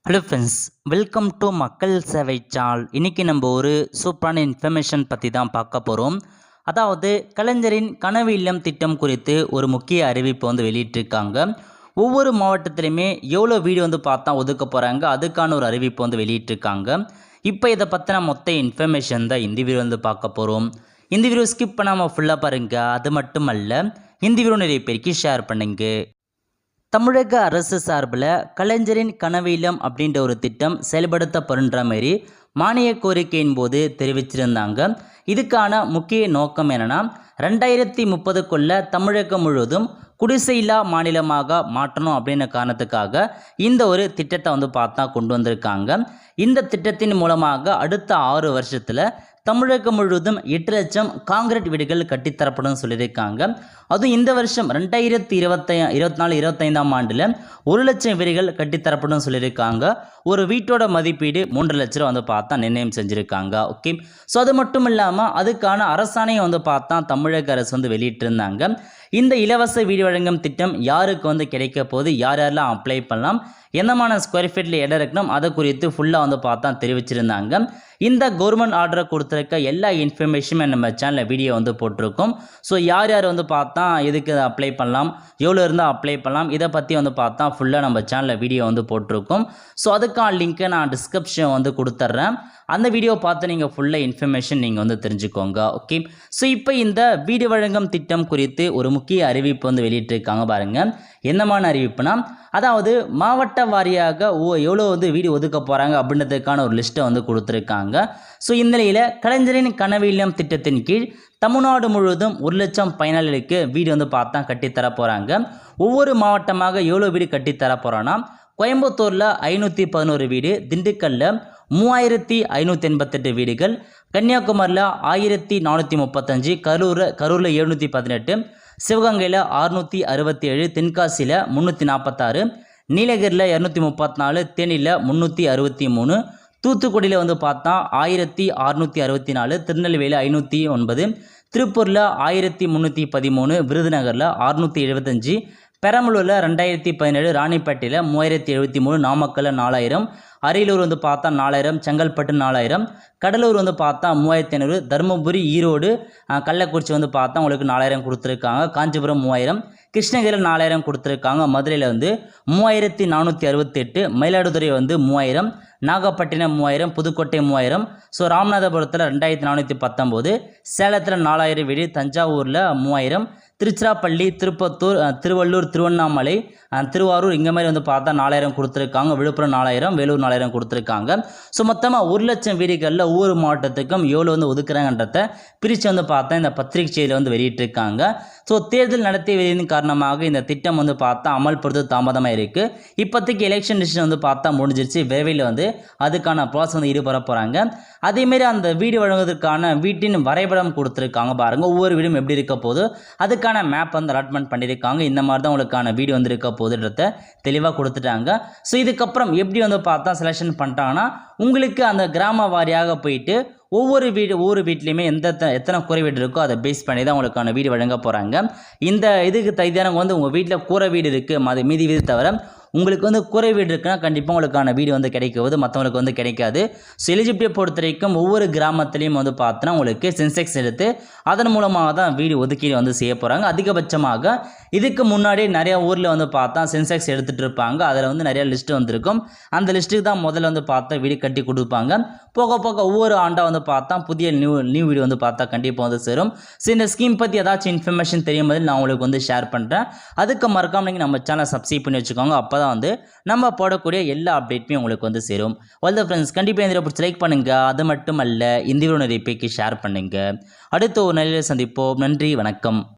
Hello friends, welcome to மக்கள் சேவை சால். இன்றைக்கி நம்ம ஒரு சூப்பரான இன்ஃபர்மேஷன் பற்றி தான் பார்க்க போகிறோம். அதாவது கலைஞரின் கனவு இல்லம் திட்டம் குறித்து ஒரு முக்கிய அறிவிப்பு வெளியிட்டிருக்காங்க. ஒவ்வொரு மாவட்டத்திலையுமே எவ்வளோ வீடு பார்த்தா ஒதுக்க போகிறாங்க, அதுக்கான ஒரு அறிவிப்பு வெளியிட்டிருக்காங்க. இப்போ இதை பற்றின மொத்த இன்ஃபர்மேஷன் தான் இந்த வீடியோ பார்க்க போகிறோம். இந்த வீடியோ ஸ்கிப் பண்ணாமல் ஃபுல்லாக பாருங்கள். அது மட்டும் அல்ல, இந்த வீடியோ நிறைய பேருக்கு ஷேர் பண்ணுங்க. தமிழக அரசு சார்பில் கலைஞரின் கனவு இல்லம் அப்படின்ற ஒரு திட்டம் செயல்படுத்தப்படுற மாரி மானிய கோரிக்கையின் போது தெரிவிச்சிருந்தாங்க. இதுக்கான முக்கிய நோக்கம் என்னென்னா, 2030க்குள்ள தமிழகம் முழுவதும் குடிசையில்லா மாநிலமாக மாற்றணும் அப்படின்ற காரணத்துக்காக இந்த ஒரு திட்டத்தை பார்த்தா கொண்டு வந்திருக்காங்க. இந்த திட்டத்தின் மூலமாக அடுத்த 6 வருஷத்தில் தமிழகம் முழுவதும் 8 லட்சம் காங்கிரீட் வீடுகள் கட்டித்தரப்படும் சொல்லியிருக்காங்க. அதுவும் இந்த வருஷம் 2024-25ஆம் ஆண்டில் 1 லட்சம் வீடுகள் கட்டித்தரப்படும் சொல்லியிருக்காங்க. ஒரு வீட்டோட மதிப்பீடு 3 லட்ச ரூபா பார்த்தா நிர்ணயம் செஞ்சுருக்காங்க. ஓகே, ஸோ அது மட்டும் இல்லாமல் அதுக்கான அரசாணையை பார்த்தா தமிழக அரசு வெளியிட்டிருந்தாங்க. இந்த இலவச வீடு வழங்கும் திட்டம் யாருக்கு கிடைக்க போகுது, யார் யாரெல்லாம் அப்ளை பண்ணலாம், என்னமான ஸ்கொயர் ஃபீட்டில் இடம் இருக்கணும், அதை குறித்து ஃபுல்லாக பார்த்தா தெரிவிச்சிருந்தாங்க. இந்த கவர்மெண்ட் ஆர்டரை கொடுத்துருக்க எல்லா இன்ஃபர்மேஷனுமே நம்ம சேனலில் வீடியோ போட்டிருக்கோம். ஸோ யார் யார் பார்த்தா எதுக்கு அப்ளை பண்ணலாம், எவ்வளோ இருந்தால் அப்ளை பண்ணலாம், இதை பற்றி பார்த்தா ஃபுல்லாக நம்ம சேனலில் வீடியோ போட்டிருக்கோம். ஸோ அதுக்கான லிங்க்கை நான் டிஸ்கிரிப்ஷன் கொடுத்துட்றேன். அந்த வீடியோ பார்த்து நீங்கள் ஃபுல்லாக இன்ஃபர்மேஷன் நீங்கள் தெரிஞ்சுக்கோங்க. ஓகே, ஸோ இப்போ இந்த வீடு வழங்கும் திட்டம் குறித்து ஒரு முக்கிய அறிவிப்பு வெளியிட்டிருக்காங்க. பாருங்கள், என்னமான அறிவிப்புனா, அதாவது மாவட்ட வாரியாக எவ்வளோ வீடு ஒதுக்க போகிறாங்க அப்படின்றதுக்கான ஒரு லிஸ்ட்டை கொடுத்துருக்காங்க. ஸோ இந்த நிலையில் கலைஞரின் கனவு இல்லம் திட்டத்தின் கீழ் தமிழ்நாடு முழுவதும் 1 லட்சம் பயனாளிகளுக்கு வீடு பார்த்தா கட்டித்தர போகிறாங்க. ஒவ்வொரு மாவட்டமாக எவ்வளோ வீடு கட்டித்தர போகிறோன்னா, கோயம்புத்தூரில் 511 வீடு, திண்டுக்கல்லில் 3588 வீடுகள், கன்னியாகுமரியில் 1435, கரூரில் 718, சிவகங்கையில் 667, தென்காசியில் 346, நீலகிரியில் 234, தேனியில் 363, தூத்துக்குடியில் பார்த்தா 1664, திருநெல்வேலியில் 509, திருப்பூரில் 1313, விருதுநகரில் 675, பெரம்பலூரில் 2017, ராணிப்பேட்டையில் 3073, நாமக்கல்லில் 4000, அரியலூர் பார்த்தா 4000, செங்கல்பட்டு 4000, கடலூர் பார்த்தா 3500, தருமபுரி, ஈரோடு, கள்ளக்குறிச்சி பார்த்தா உங்களுக்கு 4000 கொடுத்துருக்காங்க, காஞ்சிபுரம் 3000, கிருஷ்ணகிரியில் 4000 கொடுத்துருக்காங்க, மதுரையில் 3468, மயிலாடுதுறை 3000, நாகப்பட்டினம் 3000, புதுக்கோட்டை 3000, ஸோ ராமநாதபுரத்தில் 2419, சேலத்தில் 4000 வீடு, தஞ்சாவூரில் 3000, திருச்சிராப்பள்ளி, திருப்பத்தூர், திருவள்ளூர், திருவண்ணாமலை, திருவாரூர் இங்கே மாதிரி பார்த்தா 4000 கொடுத்துருக்காங்க, விழுப்புரம் 4000, வேலூர் 4000 கொடுத்துருக்காங்க. ஸோ மொத்தமாக 1 லட்சம் வீடுகளில் ஒவ்வொரு மாவட்டத்துக்கும் எவ்வளோ ஒதுக்குறாங்கன்றத பிரித்து பார்த்தா இந்த பத்திரிகை செய்தியில் வெளியிட்டிருக்காங்க. ஸோ தேர்தல் நடத்தியதின் காரணமாக இந்த திட்டம் பார்த்தா அமல்படுத்த தாமதமாக இருக்குது. இப்போதைக்கு எலெக்ஷன் டிசிஷன் பார்த்தா முடிஞ்சிருச்சு. விரைவில் அதுக்கான ப்ராசஸ் ஈடுபட போகிறாங்க. அதேமாரி அந்த வீடு வழங்குவதற்கான வீட்டின் வரைபடம் கொடுத்துருக்காங்க. பாருங்கள், ஒவ்வொரு வீடும் எப்படி இருக்க போது அதுக்கான மேப் அலாட்மெண்ட் பண்ணியிருக்காங்க. இந்த மாதிரி தான் உங்களுக்கான வீடு இருக்க போதுன்றத தெளிவாக கொடுத்துட்டாங்க. ஸோ இதுக்கப்புறம் எப்படி பார்த்தா செலெக்ஷன் பண்ணிட்டாங்கன்னா, உங்களுக்கு அந்த கிராம வாரியாக போயிட்டு ஒவ்வொரு வீட்லேயுமே எத்தனை கூரை வீடு இருக்கோ அதை பேஸ் பண்ணி தான் உங்களுக்கான வீடு வழங்க போகிறாங்க. இந்த இதுக்கு தகுதியான உங்கள் வீட்டில் கூரை வீடு இருக்குது, மீதி வீடு தவிர உங்களுக்கு கூரை வீடு இருக்குன்னா கண்டிப்பாக உங்களுக்கான வீடு கிடைக்குது, மற்றவங்களுக்கு கிடைக்காது. ஸோ எலிஜிபிலிட்டியை பொறுத்த வரைக்கும் ஒவ்வொரு கிராமத்துலேயும் பார்த்தோன்னா உங்களுக்கு சென்செக்ஸ் எடுத்து அதன் மூலமாக தான் வீடு ஒதுக்கீடு செய்ய போகிறாங்க. அதிகபட்சமாக இதுக்கு முன்னாடி நிறைய ஊரில் பார்த்தா சென்செக்ஸ் எடுத்துகிட்டு இருப்பாங்க. அதில் நிறைய லிஸ்ட்டு வந்திருக்கும். அந்த லிஸ்ட்டுக்கு தான் முதல்ல பார்த்தா வீடு கட்டி கொடுப்பாங்க. போக போக ஒவ்வொரு ஆண்டாக பார்த்தா புதிய நியூ வீடு பார்த்தா கண்டிப்பாக சேரும். ஸோ இந்த ஸ்கீம் பற்றி ஏதாச்சும் இன்ஃபர்மேஷன் தெரியும் போது நான் உங்களுக்கு ஷேர் பண்ணுறேன். அதுக்கு மறக்காம நீங்கள் நம்ம சேனலை சப்ஸ்கிரைப் பண்ணி வச்சுக்கோங்க. அப்போ தான் நம்ம போடக்கூடிய எல்லா அப்டேட்டுமே உங்களுக்கு சேரும். ஆல் ஃப்ரெண்ட்ஸ், கண்டிப்பாக இந்த வீடியோ லைக் பண்ணுங்கள். அது மட்டும் அல்ல, இந்த வீடியோ நிறைய பேருக்கு ஷேர் பண்ணுங்கள். அடுத்த ஒரு நிலையில் சந்திப்போம். நன்றி, வணக்கம்.